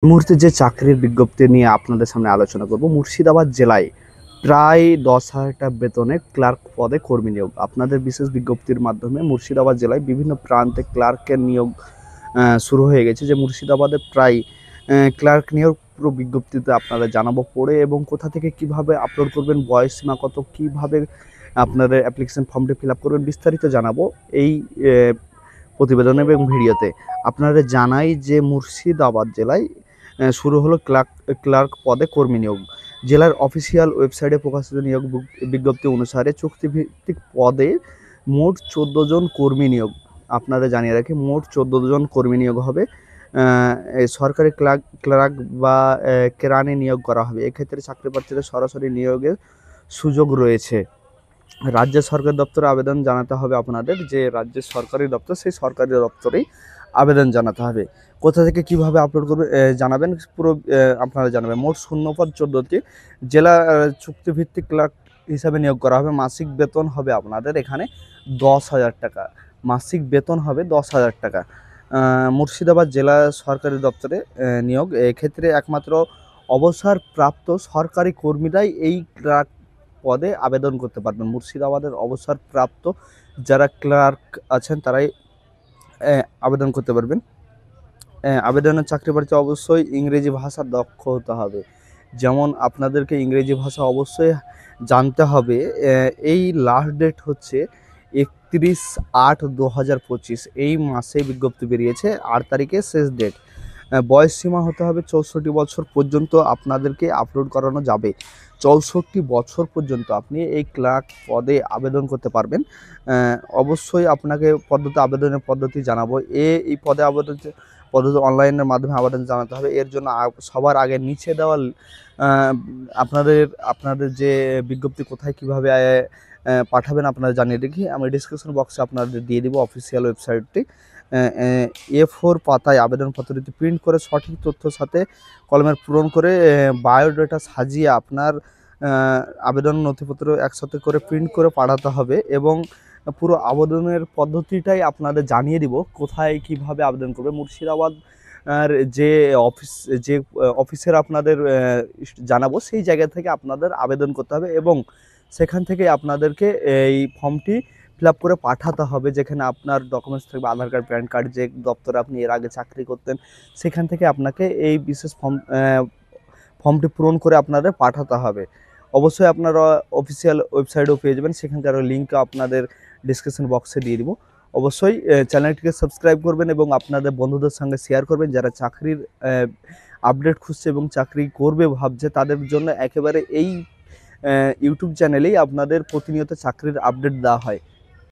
এই মুহূর্তে যে চাকরির বিজ্ঞপ্তি নিয়ে আপনাদের সামনে আলোচনা করব, মুর্শিদাবাদ জেলায় প্রায় 10,000 টাকা বেতনে ক্লার্ক পদে কর্মী নিয়োগ। আপনাদের বিশেষ বিজ্ঞপ্তির মাধ্যমে মুর্শিদাবাদ জেলায় বিভিন্ন প্রান্তে ক্লার্কের নিয়োগ শুরু হয়ে গেছে। যে মুর্শিদাবাদে প্রায় ক্লার্ক নিয়োগ পুরো বিজ্ঞপ্তিতে আপনারা জানাবো পড়ে এবং কোথা থেকে কিভাবে আপলোড করবেন, বয়স সীমা কত, কিভাবে আপনাদের অ্যাপ্লিকেশন ফর্মটি ফিল আপ করবেন, বিস্তারিত জানাবো এই প্রতিবেদন এবং ভিডিওতে। আপনারা জানাই যে মুর্শিদাবাদ জেলায় শুরু হলো ক্লার্ক পদে কর্মী নিয়োগ। জেলার অফিসিয়াল ওয়েবসাইটে প্রকাশিত নিয়োগ বিজ্ঞপ্তি অনুসারে চুক্তিভিত্তিক পদে মোট 14 জন কর্মী নিয়োগ। আপনাদের জানিয়ে রাখি, মোট 14 জন কর্মী নিয়োগ হবে। এই সরকারি ক্লার্ক বা কেরানি নিয়োগ করা হবে। এক্ষেত্রে চাকরি প্রার্থীদের সরাসরি নিয়োগের সুযোগ রয়েছে। রাজ্য সরকারি দপ্তরে আবেদন জানাতে হবে আপনাদের। যে রাজ্যের সরকারি দপ্তর, সেই সরকারি দপ্তরেই আবেদন জানাতে হবে। কোথা থেকে কিভাবে আপলোড করবে জানাবেন, পুরো আপনারা জানাবেন। মোট শূন্যপদ 14টি। জেলা চুক্তিভিত্তিক ক্লার্ক হিসাবে নিয়োগ করা হবে। মাসিক বেতন হবে আপনাদের এখানে 10,000 টাকা। মাসিক বেতন হবে 10,000 টাকা। মুর্শিদাবাদ জেলা সরকারি দপ্তরে নিয়োগ। এক্ষেত্রে একমাত্র অবসরপ্রাপ্ত সরকারি কর্মীরাই এই ক্লার্ক পদে আবেদন করতে পারবেন। মুর্শিদাবাদের অবসরপ্রাপ্ত যারা ক্লার্ক আছেন তারাই আবেদন করতে পারবেন। আবেদনের চাকরি প্রার্থী অবশ্যই ইংরেজি ভাষা দক্ষ হতে হবে। যেমন আপনাদেরকে ইংরেজি ভাষা অবশ্যই জানতে হবে। এই লাস্ট ডেট হচ্ছে 31/8/2025। এই মাসে বিজ্ঞপ্তি বেরিয়েছে, 8 তারিখে শেষ ডেট। বয়স সীমা হতে হবে 64 বছর পর্যন্ত আপনাদেরকে আপলোড করানো যাবে। 64 বছর পর্যন্ত আপনি এই ক্লার্ক পদে আবেদন করতে পারবেন। অবশ্যই আপনাকে আবেদনের পদ্ধতি জানাবো। এই পদে পদ্ধতি অনলাইনের মাধ্যমে আবেদন জানাতে হবে। এর জন্য সবার আগে নিচে দেওয়া আপনাদের যে বিজ্ঞপ্তি কোথায় কিভাবে পাঠাবেন আপনারা জানিয়ে রাখি। আমি ডিসক্রিপশন বক্সে আপনাদের দিয়ে দিব অফিসিয়াল ওয়েবসাইটটি। A4 পাতায় আবেদনপত্রটি প্রিন্ট করে সঠিক তথ্যর সাথে কলমের পূরণ করে বায়োডাটা সাজিয়ে আপনার আবেদন নথিপত্র একসাথে করে প্রিন্ট করে পাঠাতে হবে। এবং পুরো আবেদনের পদ্ধতিটাই আপনাদের জানিয়ে দিব, কোথায় কিভাবে আবেদন করবে। মুর্শিদাবাদ আর যে অফিসের আপনাদের জানাবো, সেই জায়গা থেকে আপনাদের আবেদন করতে হবে এবং সেখান থেকে আপনাদেরকে এই ফর্মটি ফিল আপ করে পাঠাতে হবে। যেখানে আপনার ডকুমেন্টস থাকবে, আধার কার্ড, প্যান কার্ড। যে দপ্তরে আপনি এর আগে চাকরি করতেন, সেখান থেকে আপনাকে এই বিশেষ ফর্মটি পূরণ করে আপনাদের পাঠাতে হবে। অবশ্যই আপনারা অফিসিয়াল ওয়েবসাইটেও পেয়ে যাবেন, সেখানকার লিঙ্ক আপনাদের ডিসক্রিপশন বক্সে দিয়ে দিব। অবশ্যই চ্যানেলটিকে সাবস্ক্রাইব করবেন এবং আপনাদের বন্ধুদের সঙ্গে শেয়ার করবেন। যারা চাকরির আপডেট খুঁজছে এবং চাকরি করবে ভাবছে, তাদের জন্য একেবারে এই ইউটিউব চ্যানেলেই আপনাদের প্রতিনিয়ত চাকরির আপডেট দেওয়া হয়।